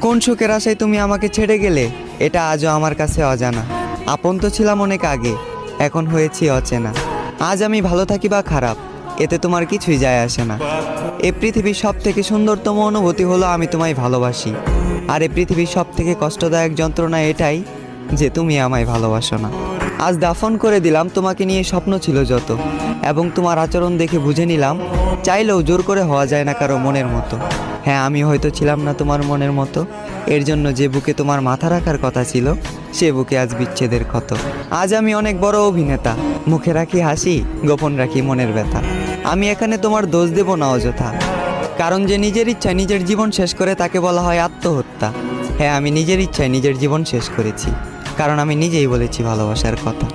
কোন সুখের আশায় তুমি আমাকে ছেড়ে গেলে এটা আজও আমার কাছে অজানা। আপন তো ছিলাম অনেক আগে, এখন হয়েছি অচেনা। আজ আমি ভালো থাকি বা খারাপ, এতে তোমার কিছুই যায় আসে না। এই পৃথিবীর সব থেকে সুন্দরতম অনুভূতি হলো আমি তোমায় ভালোবাসি। আর এই পৃথিবীর সব থেকে কষ্টদায়ক যন্ত্রণা এটাই যে তুমি আমায় ভালোবাসো না। আজ দাফন করে দিলাম তোমাকে নিয়ে স্বপ্ন ছিল যত, এবং তোমার আচরণ দেখে বুঝে নিলাম চাইলেও জোর করে হওয়া যায় না কারো মনের মতো। হ্যাঁ, আমি হয়তো ছিলাম না তোমার মনের মতো, এর জন্য যে বুকে তোমার মাথা রাখার কথা ছিল সে বুকে আজ বিচ্ছেদের ক্ষত। আজ আমি অনেক বড় অভিনেতা, মুখে রাখি হাসি, গোপন রাখি মনের ব্যথা। আমি এখানে তোমার দোষ দেব না অযথা, কারণ যে নিজের ইচ্ছায় নিজের জীবন শেষ করে তাকে বলা হয় আত্মহত্যা। হ্যাঁ, আমি নিজের ইচ্ছায় নিজের জীবন শেষ করেছি, কারণ আমি নিজেই বলেছি ভালোবাসার কথা।